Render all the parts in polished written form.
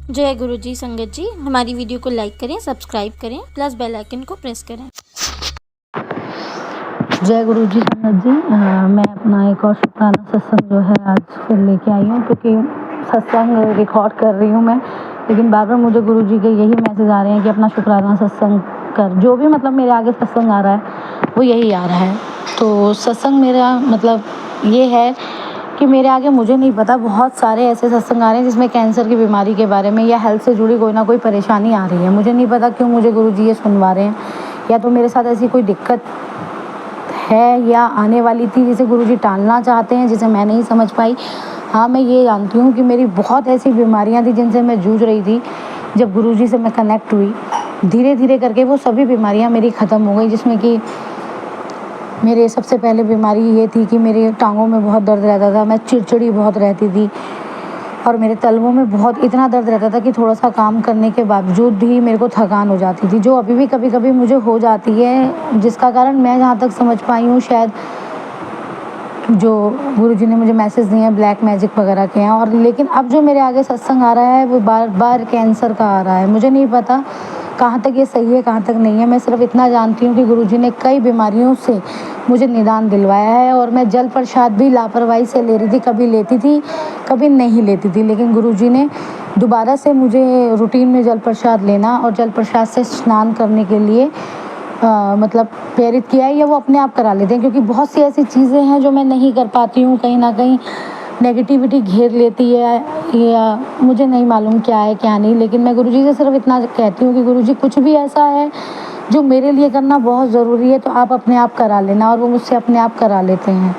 जय गुरु जी। संगत जी, हमारी वीडियो को लाइक करें, सब्सक्राइब करें, प्लस बेल आइकन को प्रेस करें। जय गुरु जी। संगत जी, मैं अपना एक और शुक्राना सत्संग जो है आज फिर लेके आई हूँ, क्योंकि सत्संग रिकॉर्ड कर रही हूँ मैं, लेकिन बार बार मुझे गुरु जी के यही मैसेज आ रहे हैं कि अपना शुक्राना सत्संग कर। जो भी मतलब मेरे आगे सत्संग आ रहा है वो यही आ रहा है। तो सत्संग मेरा मतलब ये है कि मेरे आगे मुझे नहीं पता, बहुत सारे ऐसे सत्संग आ रहे हैं जिसमें कैंसर की बीमारी के बारे में या हेल्थ से जुड़ी कोई ना कोई परेशानी आ रही है। मुझे नहीं पता क्यों मुझे गुरु जी ये सुनवा रहे हैं, या तो मेरे साथ ऐसी कोई दिक्कत है या आने वाली थी जिसे गुरुजी टालना चाहते हैं, जिसे मैं नहीं समझ पाई। हाँ, मैं ये जानती हूँ कि मेरी बहुत ऐसी बीमारियाँ थी जिनसे मैं जूझ रही थी। जब गुरुजी से मैं कनेक्ट हुई, धीरे धीरे करके वो सभी बीमारियाँ मेरी ख़त्म हो गई, जिसमें कि मेरे सबसे पहले बीमारी ये थी कि मेरे टांगों में बहुत दर्द रहता था, मैं चिड़चिड़ी बहुत रहती थी, और मेरे तलवों में बहुत इतना दर्द रहता था कि थोड़ा सा काम करने के बावजूद भी मेरे को थकान हो जाती थी, जो अभी भी कभी कभी मुझे हो जाती है, जिसका कारण मैं जहाँ तक समझ पाई हूँ शायद जो गुरुजी ने मुझे मैसेज दिए हैं ब्लैक मैजिक वगैरह के हैं। और लेकिन अब जो मेरे आगे सत्संग आ रहा है वो बार बार कैंसर का आ रहा है। मुझे नहीं पता कहाँ तक ये सही है, कहाँ तक नहीं है। मैं सिर्फ इतना जानती हूँ कि गुरुजी ने कई बीमारियों से मुझे निदान दिलवाया है, और मैं जल प्रसाद भी लापरवाही से ले रही थी, कभी लेती थी कभी नहीं लेती थी, लेकिन गुरुजी ने दोबारा से मुझे रूटीन में जल प्रसाद लेना और जल प्रसाद से स्नान करने के लिए मतलब प्रेरित किया है, या वो अपने आप करा लेते हैं, क्योंकि बहुत सी ऐसी चीज़ें हैं जो मैं नहीं कर पाती हूँ। कहीं ना कहीं नेगेटिविटी घेर लेती है, या मुझे नहीं मालूम क्या है क्या नहीं, लेकिन मैं गुरुजी से सिर्फ इतना कहती हूँ कि गुरुजी कुछ भी ऐसा है जो मेरे लिए करना बहुत ज़रूरी है तो आप अपने आप करा लेना, और वो मुझसे अपने आप करा लेते हैं।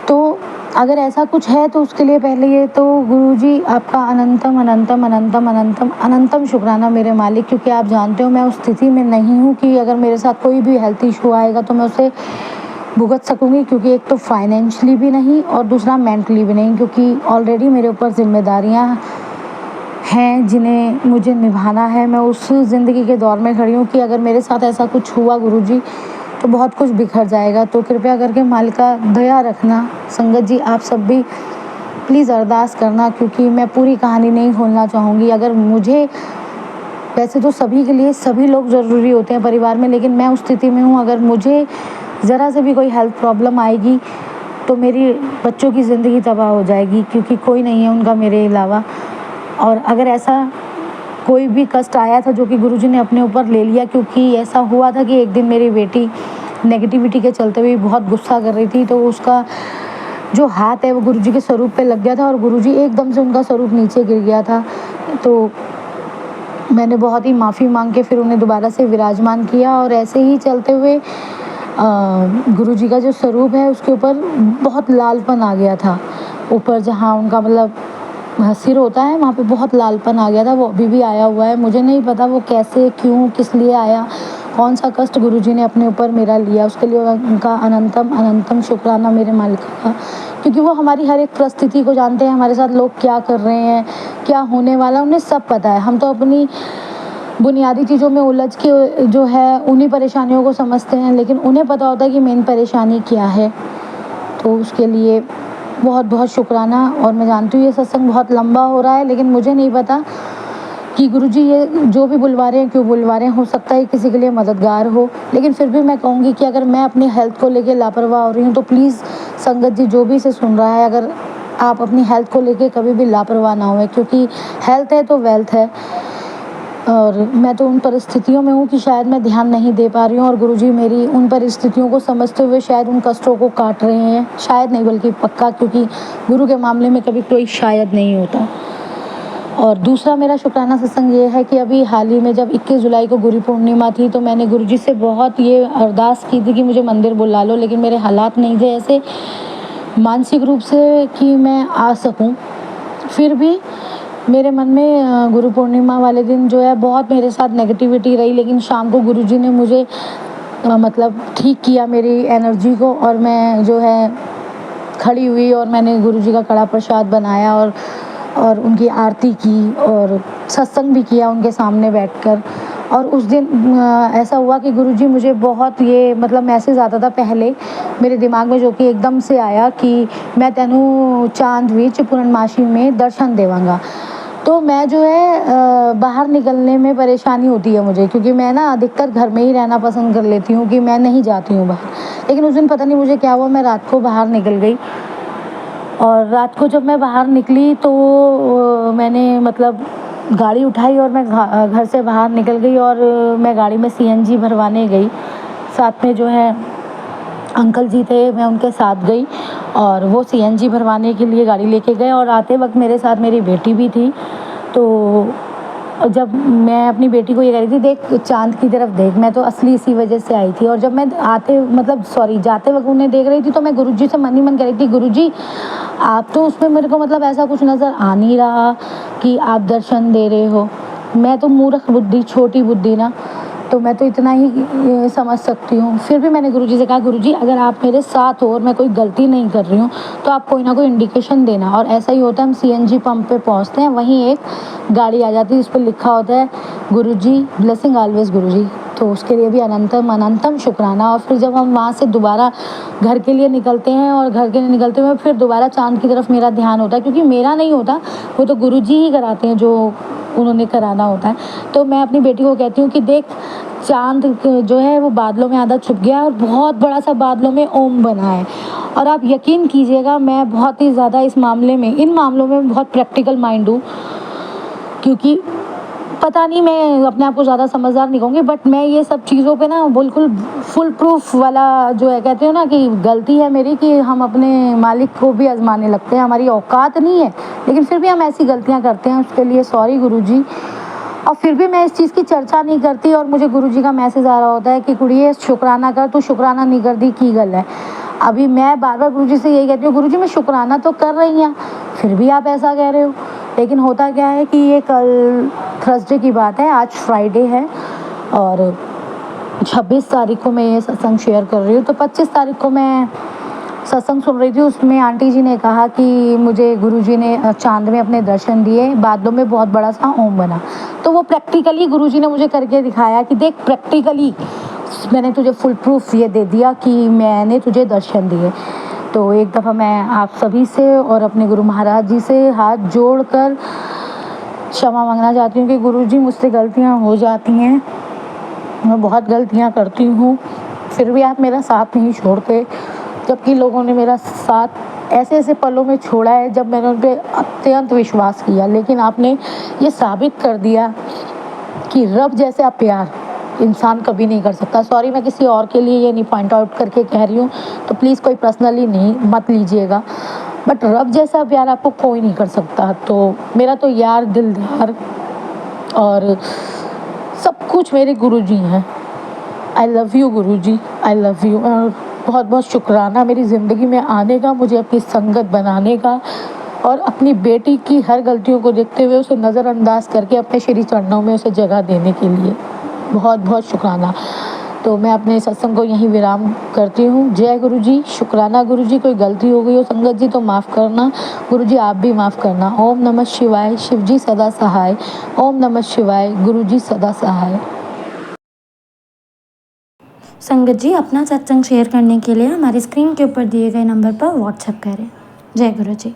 तो अगर ऐसा कुछ है तो उसके लिए पहले ये तो गुरुजी आपका अनंतम अनंतम अनंतम अनंतम अनंतम शुक्राना मेरे मालिक, क्योंकि आप जानते हो मैं उस स्थिति में नहीं हूँ कि अगर मेरे साथ कोई भी हेल्थ इशू आएगा तो मैं उसे भुगत सकूँगी, क्योंकि एक तो फाइनेंशियली भी नहीं और दूसरा मेंटली भी नहीं, क्योंकि ऑलरेडी मेरे ऊपर जिम्मेदारियाँ हैं जिन्हें मुझे निभाना है। मैं उस ज़िंदगी के दौर में खड़ी हूँ कि अगर मेरे साथ ऐसा कुछ हुआ गुरुजी तो बहुत कुछ बिखर जाएगा। तो कृपया करके मालिका दया रखना। संगत जी, आप सब भी प्लीज़ अरदास करना, क्योंकि मैं पूरी कहानी नहीं खोलना चाहूँगी। अगर मुझे, वैसे तो सभी के लिए सभी लोग ज़रूरी होते हैं परिवार में, लेकिन मैं उस स्थिति में हूँ, अगर मुझे ज़रा से भी कोई हेल्थ प्रॉब्लम आएगी तो मेरी बच्चों की ज़िंदगी तबाह हो जाएगी, क्योंकि कोई नहीं है उनका मेरे अलावा। और अगर ऐसा कोई भी कष्ट आया था जो कि गुरुजी ने अपने ऊपर ले लिया, क्योंकि ऐसा हुआ था कि एक दिन मेरी बेटी नेगेटिविटी के चलते हुए बहुत गुस्सा कर रही थी, तो उसका जो हाथ है वो गुरुजी के स्वरूप पे लग गया था, और गुरुजी एकदम से उनका स्वरूप नीचे गिर गया था। तो मैंने बहुत ही माफ़ी मांग के फिर उन्हें दोबारा से विराजमान किया, और ऐसे ही चलते हुए गुरुजी का जो स्वरूप है उसके ऊपर बहुत लालपन आ गया था। ऊपर जहाँ उनका मतलब सिर होता है वहाँ पे बहुत लालपन आ गया था, वो अभी भी आया हुआ है। मुझे नहीं पता वो कैसे, क्यों, किस लिए आया, कौन सा कष्ट गुरुजी ने अपने ऊपर मेरा लिया, उसके लिए उनका अनंतम अनंतम शुक्राना मेरे मालिक का, क्योंकि वो हमारी हर एक परिस्थिति को जानते हैं, हमारे साथ लोग क्या कर रहे हैं, क्या होने वाला, उन्हें सब पता है। हम तो अपनी बुनियादी चीज़ों में उलझ के जो है उन्हीं परेशानियों को समझते हैं, लेकिन उन्हें पता होता है कि मेन परेशानी क्या है। तो उसके लिए बहुत बहुत शुक्राना। और मैं जानती हूँ ये सत्संग बहुत लंबा हो रहा है, लेकिन मुझे नहीं पता कि गुरुजी ये जो भी बुलवा रहे हैं क्यों बुलवा रहे हैं। हो सकता है किसी के लिए मददगार हो, लेकिन फिर भी मैं कहूँगी कि अगर मैं अपनी हेल्थ को लेके लापरवाह हो रही हूँ तो प्लीज़ संगत जी जो भी इसे सुन रहा है, अगर आप अपनी हेल्थ को लेके कभी भी लापरवाह ना हुए, क्योंकि हेल्थ है तो वेल्थ है। और मैं तो उन परिस्थितियों में हूँ कि शायद मैं ध्यान नहीं दे पा रही हूँ, और गुरुजी मेरी उन परिस्थितियों को समझते हुए शायद उन कष्टों को काट रहे हैं। शायद नहीं बल्कि पक्का, क्योंकि गुरु के मामले में कभी कोई शायद नहीं होता। और दूसरा मेरा शुक्राना सत्संग ये है कि अभी हाल ही में जब 21 जुलाई को गुरु पूर्णिमा थी तो मैंने गुरुजी से बहुत ये अरदास की थी कि मुझे मंदिर बुला लो, लेकिन मेरे हालात नहीं थे ऐसे मानसिक रूप से कि मैं आ सकूं। फिर भी मेरे मन में गुरु पूर्णिमा वाले दिन जो है बहुत मेरे साथ नेगेटिविटी रही, लेकिन शाम को गुरुजी ने मुझे मतलब ठीक किया मेरी एनर्जी को, और मैं जो है खड़ी हुई और मैंने गुरुजी का कड़ा प्रसाद बनाया और उनकी आरती की और सत्संग भी किया उनके सामने बैठकर। और उस दिन ऐसा हुआ कि गुरुजी मुझे बहुत ये मतलब मैसेज आता था पहले मेरे दिमाग में, जो कि एकदम से आया कि मैं तेनू चांद विच पूर्णमाशी में दर्शन देवांगा। तो मैं जो है बाहर निकलने में परेशानी होती है मुझे, क्योंकि मैं ना अधिकतर घर में ही रहना पसंद कर लेती हूँ कि मैं नहीं जाती हूँ बाहर। लेकिन उस दिन पता नहीं मुझे क्या हुआ, मैं रात को बाहर निकल गई, और रात को जब मैं बाहर निकली तो मैंने मतलब गाड़ी उठाई और मैं घर से बाहर निकल गई, और मैं गाड़ी में सीएनजी भरवाने गई। साथ में जो है अंकल जी थे, मैं उनके साथ गई और वो सीएनजी भरवाने के लिए गाड़ी लेके गए, और आते वक्त मेरे साथ मेरी बेटी भी थी। तो जब मैं अपनी बेटी को ये कह रही थी, देख चाँद की तरफ देख, मैं तो असली इसी वजह से आई थी। और जब मैं जाते वक्त उन्हें देख रही थी, तो मैं गुरुजी से मन ही मन कह रही थी, गुरुजी आप तो उसमें मेरे को मतलब ऐसा कुछ नज़र आ नहीं रहा कि आप दर्शन दे रहे हो। मैं तो मूर्ख बुद्धि, छोटी बुद्धि ना, तो मैं तो इतना ही समझ सकती हूँ। फिर भी मैंने गुरुजी से कहा, गुरुजी अगर आप मेरे साथ हो और मैं कोई गलती नहीं कर रही हूँ तो आप कोई ना कोई इंडिकेशन देना। और ऐसा ही होता है, हम सीएनजी पंप पे पहुँचते हैं, वहीं एक गाड़ी आ जाती है जिस पर लिखा होता है गुरुजी ब्लेसिंग ऑलवेज गुरुजी। तो उसके लिए भी अनंतम अनंतम शुक्राना। और फिर जब हम वहाँ से दोबारा घर के लिए निकलते हैं, और घर के लिए निकलते हुए फिर दोबारा चाँद की तरफ मेरा ध्यान होता है, क्योंकि मेरा नहीं होता, वो तो गुरुजी ही कराते हैं जो उन्होंने कराना होता है। तो मैं अपनी बेटी को कहती हूँ कि देख चाँद जो है वो बादलों में आधा छुप गया है, और बहुत बड़ा सा बादलों में ओम बना है। और आप यकीन कीजिएगा, मैं बहुत ही ज़्यादा इन मामलों में बहुत प्रैक्टिकल माइंड हूँ, क्योंकि पता नहीं, मैं अपने आप को ज़्यादा समझदार नहीं कहूँगी, बट मैं ये सब चीज़ों पे ना बिल्कुल फुल प्रूफ वाला जो है, कहते हो ना कि गलती है मेरी कि हम अपने मालिक को भी आजमाने लगते हैं। हमारी औकात नहीं है, लेकिन फिर भी हम ऐसी गलतियाँ करते हैं। उसके लिए सॉरी गुरुजी। और फिर भी मैं इस चीज़ की चर्चा नहीं करती, और मुझे गुरुजी का मैसेज आ रहा होता है कि कुड़िए शुक्राना कर, तू शुक्राना नहीं कर दी की गल है। अभी मैं बार बार गुरुजी से यही कहती हूँ, गुरुजी मैं शुक्राना तो कर रही हूँ, फिर भी आप ऐसा कह रहे हो। लेकिन होता क्या है कि ये कल थर्सडे की बात है, आज फ्राइडे है, और 26 तारीख को मैं ये सत्संग शेयर कर रही हूँ। तो 25 तारीख को मैं सत्संग सुन रही थी, उसमें आंटी जी ने कहा कि मुझे गुरुजी ने चाँद में अपने दर्शन दिए, बादलों में बहुत बड़ा सा ओम बना। तो वो प्रैक्टिकली गुरुजी ने मुझे करके दिखाया कि देख प्रैक्टिकली मैंने तुझे फुल प्रूफ ये दे दिया कि मैंने तुझे दर्शन दिए। तो एक दफ़ा मैं आप सभी से और अपने गुरु महाराज जी से हाथ जोड़कर क्षमा मांगना चाहती हूँ कि गुरुजी मुझसे गलतियाँ हो जाती हैं, मैं बहुत गलतियाँ करती हूँ, फिर भी आप मेरा साथ नहीं छोड़ते। जबकि लोगों ने मेरा साथ ऐसे ऐसे पलों में छोड़ा है जब मैंने उन पर अत्यंत विश्वास किया, लेकिन आपने ये साबित कर दिया कि रब जैसा प्यार इंसान कभी नहीं कर सकता। सॉरी, मैं किसी और के लिए ये नहीं पॉइंट आउट करके कह रही हूँ, तो प्लीज़ कोई पर्सनली नहीं मत लीजिएगा, बट रब जैसा प्यार आपको कोई नहीं कर सकता। तो मेरा तो यार दिलदार और सब कुछ मेरे गुरुजी हैं। I love you Guruji, I love you. और बहुत बहुत शुक्राना मेरी ज़िंदगी में आने का, मुझे अपनी संगत बनाने का, और अपनी बेटी की हर गलतियों को देखते हुए उसे नज़रअंदाज करके अपने श्री चरणों में उसे जगह देने के लिए बहुत बहुत शुक्राना। तो मैं अपने सत्संग को यहीं विराम करती हूँ। जय गुरुजी, शुक्राना गुरुजी। कोई गलती हो गई हो संगत जी तो माफ़ करना, गुरुजी आप भी माफ़ करना। ओम नमः शिवाय, शिवजी सदा सहाय। ओम नमः शिवाय, गुरुजी सदा सहाय। संगत जी, अपना सत्संग शेयर करने के लिए हमारी स्क्रीन के ऊपर दिए गए नंबर पर व्हाट्सएप करें। जय गुरु जी।